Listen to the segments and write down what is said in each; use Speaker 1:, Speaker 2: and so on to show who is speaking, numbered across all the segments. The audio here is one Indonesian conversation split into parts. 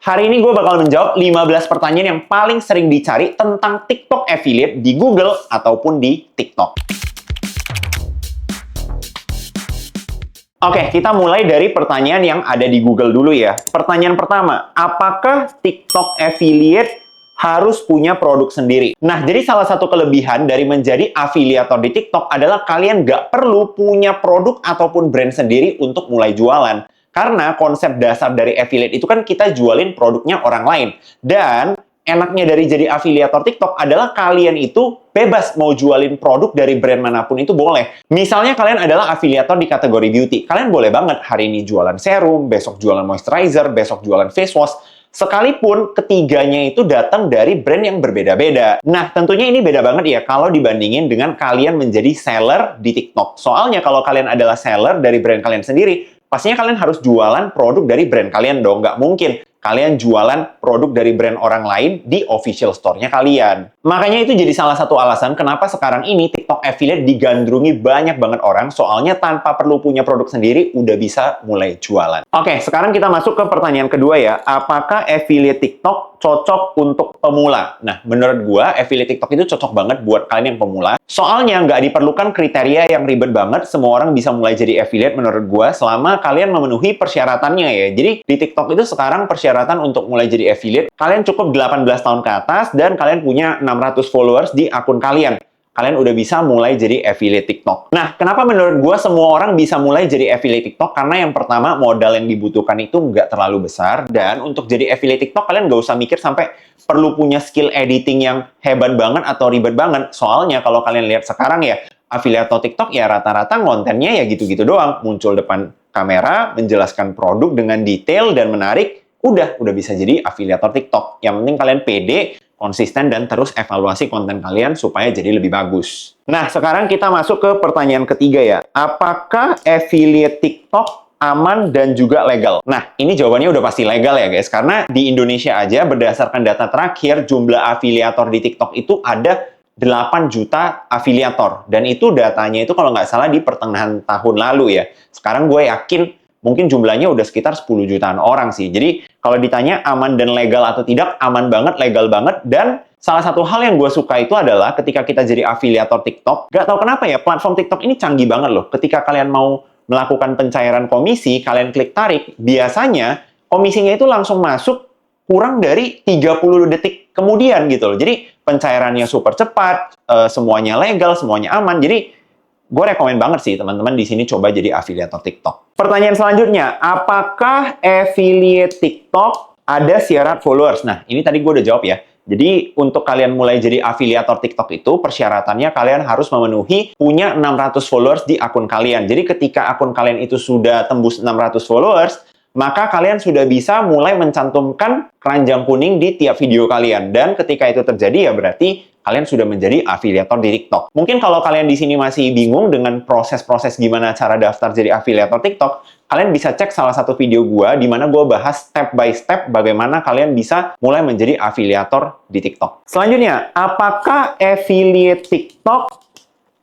Speaker 1: Hari ini gue bakal menjawab 15 pertanyaan yang paling sering dicari tentang TikTok affiliate di Google ataupun di TikTok. Oke, kita mulai dari pertanyaan yang ada di Google dulu ya. Pertanyaan pertama, apakah TikTok affiliate harus punya produk sendiri? Nah, jadi salah satu kelebihan dari menjadi afiliator di TikTok adalah kalian nggak perlu punya produk ataupun brand sendiri untuk mulai jualan. Karena konsep dasar dari affiliate itu kan kita jualin produknya orang lain. Dan enaknya dari jadi afiliator TikTok adalah kalian itu bebas mau jualin produk dari brand manapun itu boleh. Misalnya kalian adalah afiliator di kategori beauty. Kalian boleh banget hari ini jualan serum, besok jualan moisturizer, besok jualan face wash. Sekalipun ketiganya itu datang dari brand yang berbeda-beda. Nah, tentunya ini beda banget ya kalau dibandingin dengan kalian menjadi seller di TikTok. Soalnya kalau kalian adalah seller dari brand kalian sendiri, pastinya kalian harus jualan produk dari brand kalian dong. Nggak mungkin kalian jualan produk dari brand orang lain di official store-nya kalian. Makanya itu jadi salah satu alasan kenapa sekarang ini TikTok affiliate digandrungi banyak banget orang, soalnya tanpa perlu punya produk sendiri, udah bisa mulai jualan. Oke, sekarang kita masuk ke pertanyaan kedua ya. Apakah affiliate TikTok cocok untuk pemula? Nah, menurut gua, affiliate TikTok itu cocok banget buat kalian yang pemula. Soalnya nggak diperlukan kriteria yang ribet banget, semua orang bisa mulai jadi affiliate menurut gua, selama kalian memenuhi persyaratannya ya. Jadi, di TikTok itu sekarang persyaratan untuk mulai jadi affiliate, kalian cukup 18 tahun ke atas dan kalian punya 600 followers di akun kalian. Kalian udah bisa mulai jadi affiliate TikTok. Nah, kenapa menurut gue semua orang bisa mulai jadi affiliate TikTok? Karena yang pertama, modal yang dibutuhkan itu nggak terlalu besar. Dan untuk jadi affiliate TikTok, kalian nggak usah mikir sampai perlu punya skill editing yang hebat banget atau ribet banget. Soalnya kalau kalian lihat sekarang ya, afiliator TikTok ya rata-rata kontennya ya gitu-gitu doang. Muncul depan kamera, menjelaskan produk dengan detail dan menarik. Udah bisa jadi afiliator TikTok. Yang penting kalian pede, konsisten, dan terus evaluasi konten kalian supaya jadi lebih bagus. Nah, sekarang kita masuk ke pertanyaan ketiga ya. Apakah affiliate TikTok aman dan juga legal? Nah, ini jawabannya udah pasti legal ya guys. Karena di Indonesia aja berdasarkan data terakhir, jumlah afiliator di TikTok itu ada 8 juta afiliator. Dan itu datanya itu kalau nggak salah di pertengahan tahun lalu ya. Sekarang gue yakin mungkin jumlahnya udah sekitar 10 jutaan orang sih. Jadi, kalau ditanya aman dan legal atau tidak, aman banget, legal banget. Dan salah satu hal yang gue suka itu adalah ketika kita jadi afiliator TikTok, gak tahu kenapa ya, platform TikTok ini canggih banget loh. Ketika kalian mau melakukan pencairan komisi, kalian klik tarik, biasanya komisinya itu langsung masuk kurang dari 30 detik kemudian gitu loh. Jadi, pencairannya super cepat, semuanya legal, semuanya aman. Jadi, gue rekomen banget sih teman-teman di sini coba jadi afiliator TikTok. Pertanyaan selanjutnya, apakah affiliate TikTok ada syarat followers? Nah, ini tadi gue udah jawab ya. Jadi, untuk kalian mulai jadi afiliator TikTok itu, persyaratannya kalian harus memenuhi punya 600 followers di akun kalian. Jadi, ketika akun kalian itu sudah tembus 600 followers, maka kalian sudah bisa mulai mencantumkan keranjang kuning di tiap video kalian. Dan ketika itu terjadi ya berarti kalian sudah menjadi afiliator di TikTok. Mungkin kalau kalian di sini masih bingung dengan proses-proses gimana cara daftar jadi afiliator TikTok, kalian bisa cek salah satu video gua di mana gua bahas step by step bagaimana kalian bisa mulai menjadi afiliator di TikTok. Selanjutnya, apakah affiliate TikTok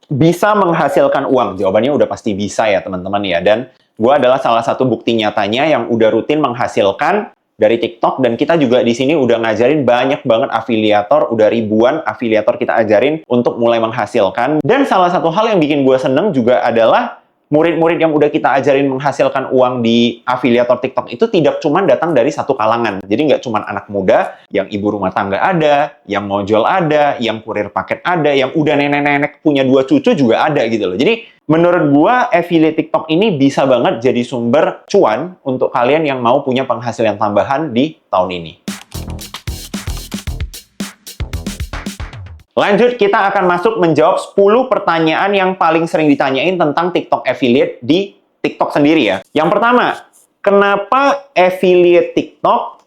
Speaker 1: bisa menghasilkan uang? Jawabannya udah pasti bisa ya teman-teman ya. Dan gua adalah salah satu bukti nyatanya yang udah rutin menghasilkan dari TikTok, dan kita juga di sini udah ngajarin banyak banget afiliator, udah ribuan afiliator kita ajarin untuk mulai menghasilkan. Dan salah satu hal yang bikin gue seneng juga adalah murid-murid yang udah kita ajarin menghasilkan uang di afiliator TikTok itu tidak cuma datang dari satu kalangan. Jadi nggak cuma anak muda, yang ibu rumah tangga ada, yang ngojol ada, yang kurir paket ada, yang udah nenek-nenek punya 2 cucu juga ada gitu loh. Jadi menurut gua, affiliate TikTok ini bisa banget jadi sumber cuan untuk kalian yang mau punya penghasilan tambahan di tahun ini. Lanjut, kita akan masuk menjawab 10 pertanyaan yang paling sering ditanyain tentang TikTok affiliate di TikTok sendiri ya. Yang pertama, kenapa affiliate TikTok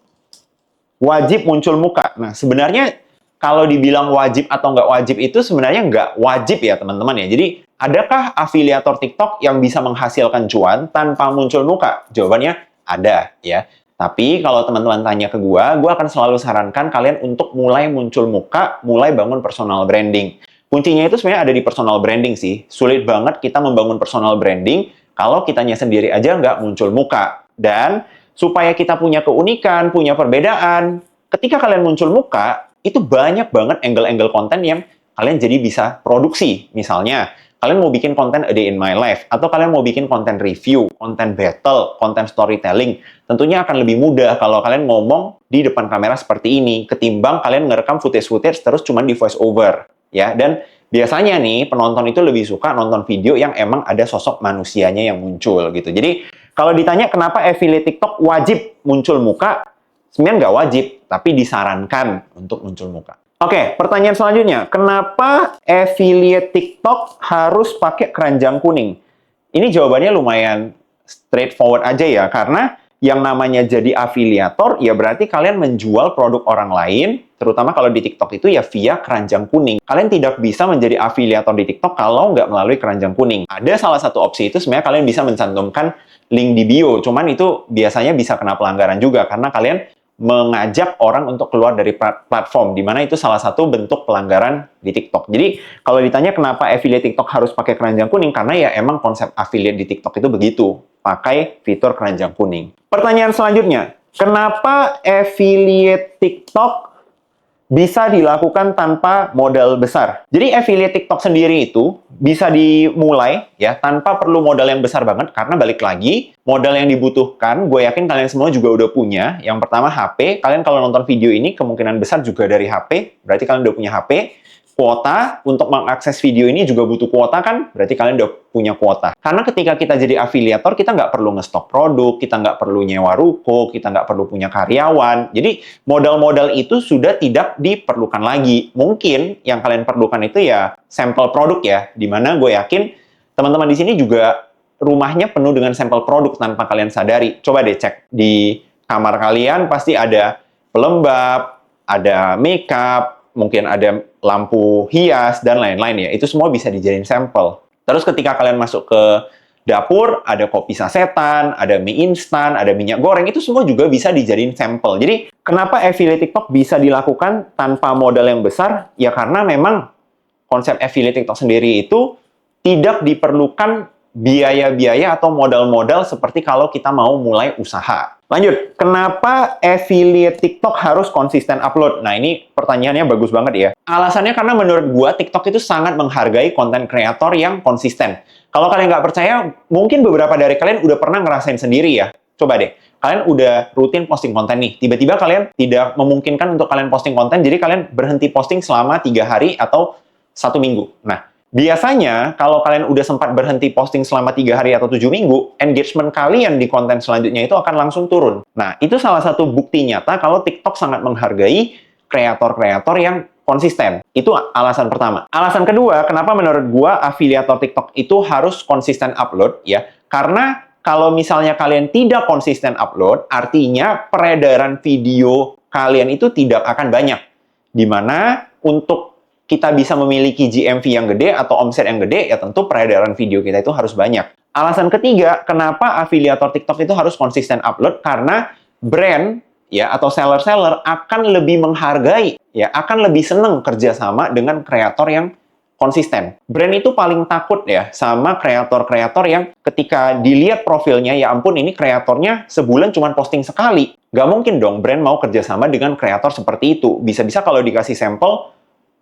Speaker 1: wajib muncul muka? Nah, sebenarnya kalau dibilang wajib atau nggak wajib itu sebenarnya nggak wajib ya teman-teman ya. Jadi, adakah afiliator TikTok yang bisa menghasilkan cuan tanpa muncul muka? Jawabannya ada ya. Tapi kalau teman-teman tanya ke gue akan selalu sarankan kalian untuk mulai muncul muka, mulai bangun personal branding. Kuncinya itu sebenarnya ada di personal branding sih. Sulit banget kita membangun personal branding kalau kitanya sendiri aja nggak muncul muka. Dan supaya kita punya keunikan, punya perbedaan, ketika kalian muncul muka, itu banyak banget angle-angle konten yang kalian jadi bisa produksi. Misalnya, kalian mau bikin konten a day in my life, atau kalian mau bikin konten review, konten battle, konten storytelling, tentunya akan lebih mudah kalau kalian ngomong di depan kamera seperti ini, ketimbang kalian ngerekam footage-footage terus cuma di voice over. Ya, dan biasanya nih, penonton itu lebih suka nonton video yang emang ada sosok manusianya yang muncul gitu. Jadi, kalau ditanya kenapa affiliate TikTok wajib muncul muka, sebenarnya nggak wajib, tapi disarankan untuk muncul muka. Oke, pertanyaan selanjutnya. Kenapa affiliate TikTok harus pakai keranjang kuning? Ini jawabannya lumayan straightforward aja ya, karena yang namanya jadi afiliator, ya berarti kalian menjual produk orang lain, terutama kalau di TikTok itu ya via keranjang kuning. Kalian tidak bisa menjadi afiliator di TikTok kalau nggak melalui keranjang kuning. Ada salah satu opsi itu sebenarnya kalian bisa mencantumkan link di bio, cuman itu biasanya bisa kena pelanggaran juga, karena kalian mengajak orang untuk keluar dari platform, di mana itu salah satu bentuk pelanggaran di TikTok. Jadi, kalau ditanya kenapa affiliate TikTok harus pakai keranjang kuning, karena ya emang konsep affiliate di TikTok itu begitu, pakai fitur keranjang kuning. Pertanyaan selanjutnya, kenapa affiliate TikTok bisa dilakukan tanpa modal besar? Jadi affiliate TikTok sendiri itu bisa dimulai ya tanpa perlu modal yang besar banget, karena balik lagi modal yang dibutuhkan, gue yakin kalian semua juga udah punya. Yang pertama HP, kalian kalau nonton video ini kemungkinan besar juga dari HP, berarti kalian udah punya HP. Kuota, untuk mengakses video ini juga butuh kuota kan, berarti kalian udah punya kuota. Karena ketika kita jadi afiliator, kita nggak perlu ngestok produk, kita nggak perlu nyewa ruko, kita nggak perlu punya karyawan. Jadi modal-modal itu sudah tidak diperlukan lagi. Mungkin yang kalian perlukan itu ya sampel produk ya, dimana gue yakin teman-teman di sini juga rumahnya penuh dengan sampel produk tanpa kalian sadari. Coba deh cek di kamar kalian, pasti ada pelembab, ada makeup, mungkin ada lampu hias, dan lain-lain ya. Itu semua bisa dijadiin sampel. Terus ketika kalian masuk ke dapur, ada kopi sasetan, ada mie instan, ada minyak goreng, itu semua juga bisa dijadiin sampel. Jadi, kenapa affiliate TikTok bisa dilakukan tanpa modal yang besar? Ya karena memang konsep affiliate TikTok sendiri itu tidak diperlukan biaya-biaya atau modal-modal seperti kalau kita mau mulai usaha. Lanjut, kenapa affiliate TikTok harus konsisten upload? Nah, ini pertanyaannya bagus banget ya. Alasannya karena menurut gua, TikTok itu sangat menghargai konten kreator yang konsisten. Kalau kalian nggak percaya, mungkin beberapa dari kalian udah pernah ngerasain sendiri ya. Coba deh, kalian udah rutin posting konten nih. Tiba-tiba kalian tidak memungkinkan untuk kalian posting konten, jadi kalian berhenti posting selama 3 hari atau 1 minggu. Nah, biasanya, kalau kalian udah sempat berhenti posting selama 3 hari atau 7 minggu, engagement kalian di konten selanjutnya itu akan langsung turun. Nah, itu salah satu bukti nyata kalau TikTok sangat menghargai kreator-kreator yang konsisten. Itu alasan pertama. Alasan kedua, kenapa menurut gua afiliator TikTok itu harus konsisten upload, ya. Karena kalau misalnya kalian tidak konsisten upload, artinya peredaran video kalian itu tidak akan banyak. Dimana untuk kita bisa memiliki GMV yang gede atau omset yang gede, ya tentu peredaran video kita itu harus banyak. Alasan ketiga, kenapa afiliator TikTok itu harus konsisten upload? Karena brand ya atau seller-seller akan lebih menghargai, ya akan lebih seneng kerjasama dengan kreator yang konsisten. Brand itu paling takut ya sama kreator-kreator yang ketika dilihat profilnya, ya ampun ini kreatornya sebulan cuma posting sekali. Nggak mungkin dong brand mau kerjasama dengan kreator seperti itu. Bisa-bisa kalau dikasih sampel,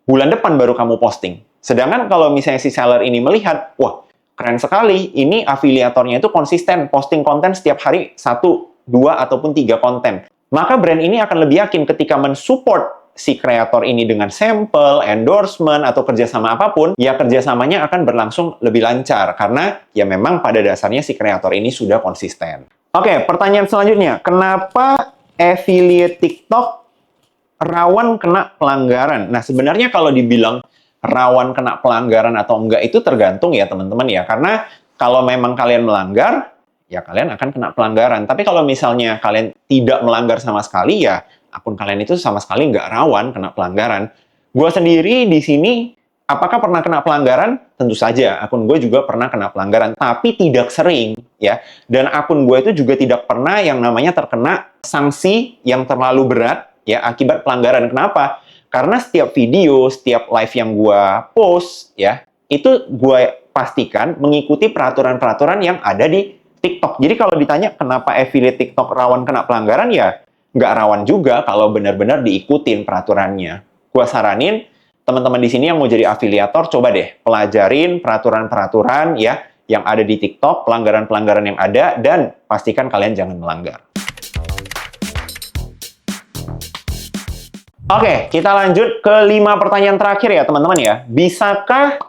Speaker 1: bulan depan baru kamu posting. Sedangkan kalau misalnya si seller ini melihat, wah, keren sekali, ini afiliatornya itu konsisten, posting konten setiap hari 1, 2, ataupun 3 konten. Maka brand ini akan lebih yakin ketika mensupport si kreator ini dengan sampel, endorsement, atau kerjasama apapun, ya kerjasamanya akan berlangsung lebih lancar. Karena ya memang pada dasarnya si kreator ini sudah konsisten. Oke, pertanyaan selanjutnya. Kenapa affiliate TikTok rawan kena pelanggaran? Nah, sebenarnya kalau dibilang rawan kena pelanggaran atau enggak itu tergantung ya teman-teman ya. Karena kalau memang kalian melanggar, ya kalian akan kena pelanggaran. Tapi kalau misalnya kalian tidak melanggar sama sekali, ya akun kalian itu sama sekali nggak rawan kena pelanggaran. Gue sendiri di sini, apakah pernah kena pelanggaran? Tentu saja, akun gue juga pernah kena pelanggaran. Tapi tidak sering ya. Dan akun gue itu juga tidak pernah yang namanya terkena sanksi yang terlalu berat ya akibat pelanggaran. Kenapa? Karena setiap video, setiap live yang gue post ya, itu gue pastikan mengikuti peraturan-peraturan yang ada di TikTok. Jadi kalau ditanya kenapa affiliate TikTok rawan kena pelanggaran, ya nggak rawan juga kalau benar-benar diikutin peraturannya. Gua saranin teman-teman di sini yang mau jadi afiliator, coba deh pelajarin peraturan-peraturan ya yang ada di TikTok, pelanggaran-pelanggaran yang ada, dan pastikan kalian jangan melanggar. Oke, kita lanjut ke 5 pertanyaan terakhir ya teman-teman ya. Bisakah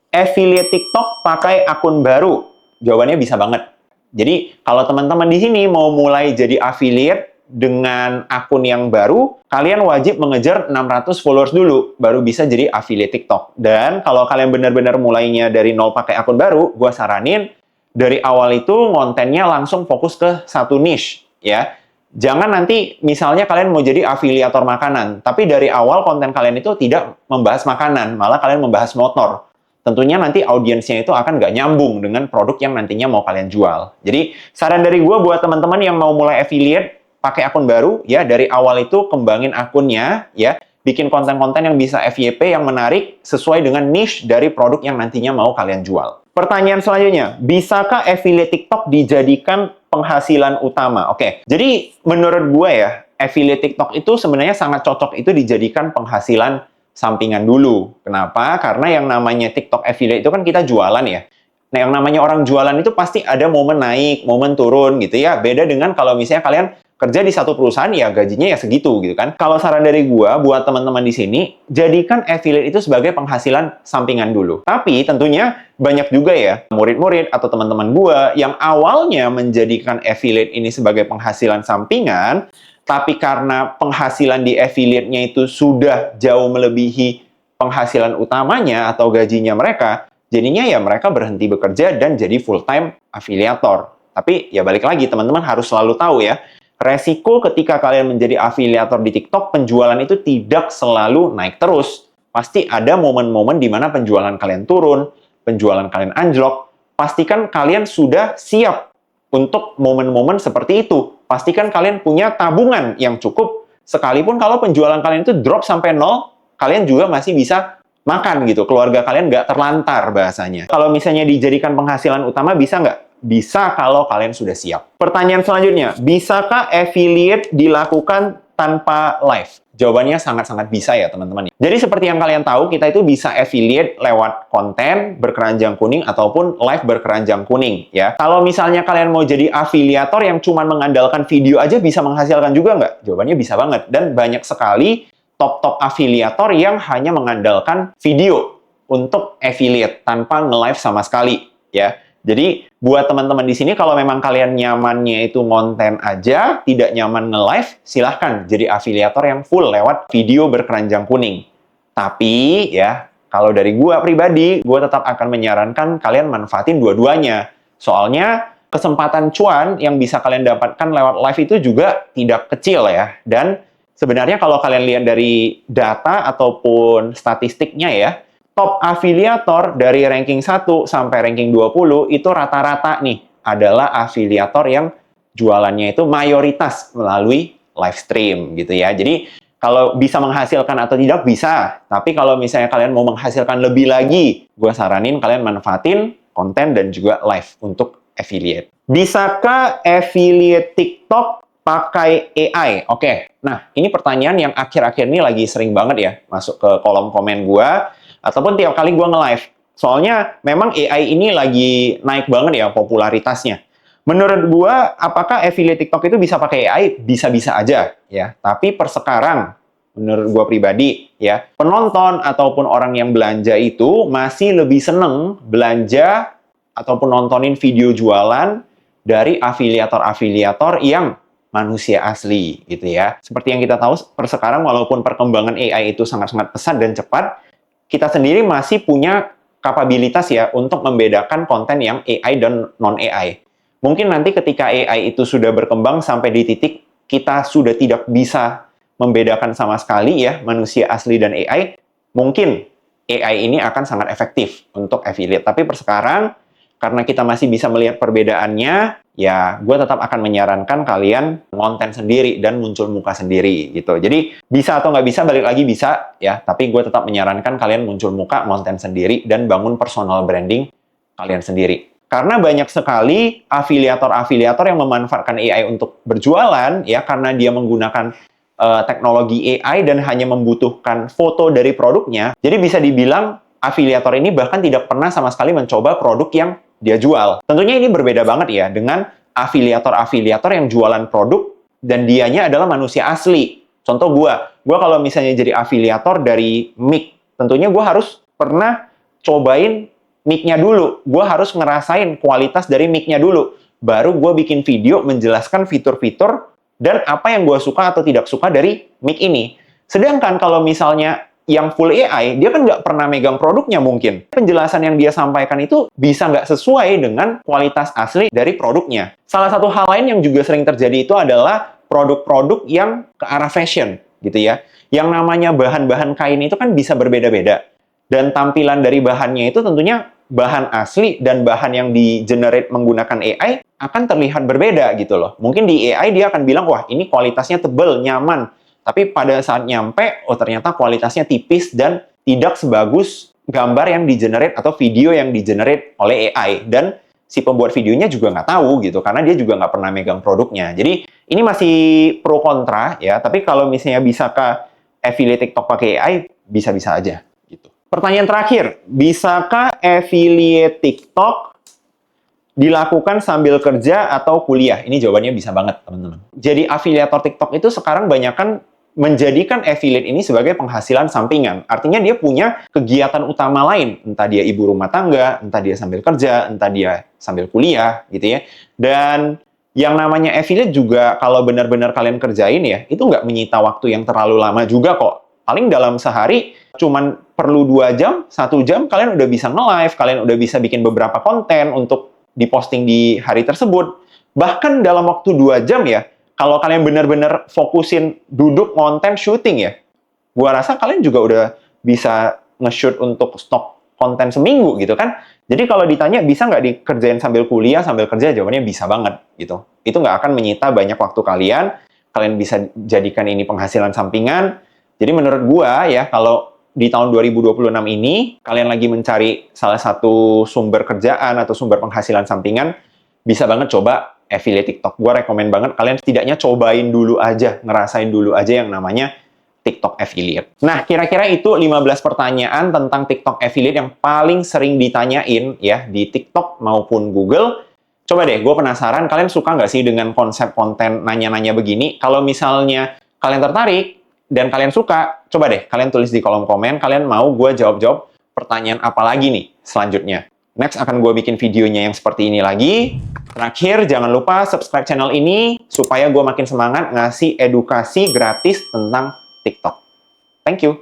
Speaker 1: affiliate TikTok pakai akun baru? Jawabannya bisa banget. Jadi, kalau teman-teman di sini mau mulai jadi affiliate dengan akun yang baru, kalian wajib mengejar 600 followers dulu, baru bisa jadi affiliate TikTok. Dan kalau kalian benar-benar mulainya dari nol pakai akun baru, gue saranin dari awal itu kontennya langsung fokus ke satu niche, ya. Jangan nanti misalnya kalian mau jadi afiliator makanan, tapi dari awal konten kalian itu tidak membahas makanan, malah kalian membahas motor. Tentunya nanti audiensnya itu akan nggak nyambung dengan produk yang nantinya mau kalian jual. Jadi saran dari gue buat teman-teman yang mau mulai affiliate, pakai akun baru, ya dari awal itu kembangin akunnya, ya bikin konten-konten yang bisa FYP yang menarik sesuai dengan niche dari produk yang nantinya mau kalian jual. Pertanyaan selanjutnya, bisakah affiliate TikTok dijadikan penghasilan utama? Oke, jadi menurut gue ya, affiliate TikTok itu sebenarnya sangat cocok itu dijadikan penghasilan sampingan dulu. Kenapa? Karena yang namanya TikTok affiliate itu kan kita jualan ya. Nah, yang namanya orang jualan itu pasti ada momen naik, momen turun gitu ya. Beda dengan kalau misalnya kalian kerja di satu perusahaan, ya gajinya ya segitu gitu kan. Kalau saran dari gua buat teman-teman di sini, jadikan affiliate itu sebagai penghasilan sampingan dulu. Tapi tentunya banyak juga ya murid-murid atau teman-teman gua yang awalnya menjadikan affiliate ini sebagai penghasilan sampingan, tapi karena penghasilan di affiliate-nya itu sudah jauh melebihi penghasilan utamanya atau gajinya mereka, jadinya ya mereka berhenti bekerja dan jadi full-time afiliator. Tapi ya balik lagi, teman-teman harus selalu tahu ya, resiko ketika kalian menjadi afiliator di TikTok, penjualan itu tidak selalu naik terus. Pasti ada momen-momen di mana penjualan kalian turun, penjualan kalian anjlok. Pastikan kalian sudah siap untuk momen-momen seperti itu. Pastikan kalian punya tabungan yang cukup. Sekalipun kalau penjualan kalian itu drop sampai nol, kalian juga masih bisa makan gitu. Keluarga kalian nggak terlantar bahasanya. Kalau misalnya dijadikan penghasilan utama, bisa nggak? Bisa kalau kalian sudah siap. Pertanyaan selanjutnya, bisakah affiliate dilakukan tanpa live? Jawabannya sangat-sangat bisa ya teman-teman. Jadi seperti yang kalian tahu, kita itu bisa affiliate lewat konten berkeranjang kuning ataupun live berkeranjang kuning ya. Kalau misalnya kalian mau jadi afiliator yang cuma mengandalkan video aja, bisa menghasilkan juga nggak? Jawabannya bisa banget. Dan banyak sekali top-top afiliator yang hanya mengandalkan video untuk affiliate tanpa nge-live sama sekali ya. Jadi, buat teman-teman di sini, kalau memang kalian nyamannya itu konten aja, tidak nyaman nge-live, silahkan jadi afiliator yang full lewat video berkeranjang kuning. Tapi, ya, kalau dari gua pribadi, gua tetap akan menyarankan kalian manfaatin dua-duanya. Soalnya, kesempatan cuan yang bisa kalian dapatkan lewat live itu juga tidak kecil ya. Dan sebenarnya kalau kalian lihat dari data ataupun statistiknya ya, top afiliator dari ranking 1 sampai ranking 20 itu rata-rata nih adalah afiliator yang jualannya itu mayoritas melalui live stream gitu ya. Jadi kalau bisa menghasilkan atau tidak bisa, tapi kalau misalnya kalian mau menghasilkan lebih lagi, gue saranin kalian manfaatin konten dan juga live untuk affiliate. Bisakah affiliate TikTok pakai AI? Oke, nah ini pertanyaan yang akhir-akhir ini lagi sering banget ya masuk ke kolom komen gue, ataupun tiap kali gue nge-live. Soalnya memang AI ini lagi naik banget ya popularitasnya. Menurut gue, apakah affiliate TikTok itu bisa pakai AI? Bisa-bisa aja ya. Tapi per sekarang, menurut gue pribadi ya, penonton ataupun orang yang belanja itu masih lebih seneng belanja ataupun nontonin video jualan dari afiliator-afiliator yang manusia asli gitu ya. Seperti yang kita tahu per sekarang, walaupun perkembangan AI itu sangat-sangat pesat dan cepat, kita sendiri masih punya kapabilitas ya untuk membedakan konten yang AI dan non-AI. Mungkin nanti ketika AI itu sudah berkembang sampai di titik kita sudah tidak bisa membedakan sama sekali ya manusia asli dan AI, mungkin AI ini akan sangat efektif untuk affiliate. Tapi per sekarang, karena kita masih bisa melihat perbedaannya, ya gue tetap akan menyarankan kalian konten sendiri dan muncul muka sendiri gitu. Jadi bisa atau nggak bisa, balik lagi bisa ya, tapi gue tetap menyarankan kalian muncul muka, konten sendiri, dan bangun personal branding kalian sendiri. Karena banyak sekali afiliator-afiliator yang memanfaatkan AI untuk berjualan, ya, karena dia menggunakan teknologi AI dan hanya membutuhkan foto dari produknya. Jadi bisa dibilang afiliator ini bahkan tidak pernah sama sekali mencoba produk yang dia jual. Tentunya ini berbeda banget ya dengan afiliator-afiliator yang jualan produk dan dianya adalah manusia asli. Contoh gue kalau misalnya jadi afiliator dari mic, tentunya gue harus pernah cobain mic-nya dulu. Gue harus ngerasain kualitas dari mic-nya dulu. Baru gue bikin video menjelaskan fitur-fitur dan apa yang gue suka atau tidak suka dari mic ini. Sedangkan kalau misalnya yang full AI, dia kan nggak pernah megang produknya mungkin. Penjelasan yang dia sampaikan itu bisa nggak sesuai dengan kualitas asli dari produknya. Salah satu hal lain yang juga sering terjadi itu adalah produk-produk yang ke arah fashion, gitu ya. Yang namanya bahan-bahan kain itu kan bisa berbeda-beda. Dan tampilan dari bahannya itu tentunya bahan asli dan bahan yang di-generate menggunakan AI akan terlihat berbeda gitu loh. Mungkin di AI dia akan bilang, wah ini kualitasnya tebel, nyaman. Tapi pada saat nyampe, oh ternyata kualitasnya tipis dan tidak sebagus gambar yang di-generate atau video yang di-generate oleh AI. Dan si pembuat videonya juga nggak tahu gitu, karena dia juga nggak pernah megang produknya. Jadi ini masih pro kontra ya, tapi kalau misalnya bisa ke affiliate TikTok pakai AI, bisa-bisa aja gitu. Pertanyaan terakhir, bisakah affiliate TikTok dilakukan sambil kerja atau kuliah? Ini jawabannya bisa banget, teman-teman. Jadi, afiliator TikTok itu sekarang banyakkan menjadikan affiliate ini sebagai penghasilan sampingan. Artinya dia punya kegiatan utama lain. Entah dia ibu rumah tangga, entah dia sambil kerja, entah dia sambil kuliah, gitu ya. Dan yang namanya affiliate juga, kalau benar-benar kalian kerjain ya, itu nggak menyita waktu yang terlalu lama juga kok. Paling dalam sehari cuman perlu 2 jam, 1 jam, kalian udah bisa nge-live, kalian udah bisa bikin beberapa konten untuk diposting di hari tersebut. Bahkan dalam waktu 2 jam ya, kalau kalian benar-benar fokusin duduk konten syuting ya, gua rasa kalian juga udah bisa nge-shoot untuk stok konten seminggu gitu kan. Jadi kalau ditanya bisa nggak dikerjain sambil kuliah, sambil kerja, jawabannya bisa banget gitu. Itu nggak akan menyita banyak waktu kalian bisa jadikan ini penghasilan sampingan. Jadi menurut gua ya, kalau di tahun 2026 ini, kalian lagi mencari salah satu sumber kerjaan atau sumber penghasilan sampingan, bisa banget coba affiliate TikTok. Gua rekomen banget kalian setidaknya cobain dulu aja, ngerasain dulu aja yang namanya TikTok affiliate. Nah, kira-kira itu 15 pertanyaan tentang TikTok affiliate yang paling sering ditanyain ya di TikTok maupun Google. Coba deh, gue penasaran kalian suka nggak sih dengan konsep konten nanya-nanya begini? Kalau misalnya kalian tertarik dan kalian suka, coba deh kalian tulis di kolom komen, kalian mau gue jawab-jawab pertanyaan apa lagi nih selanjutnya. Next akan gue bikin videonya yang seperti ini lagi. Terakhir, jangan lupa subscribe channel ini supaya gue makin semangat ngasih edukasi gratis tentang TikTok. Thank you.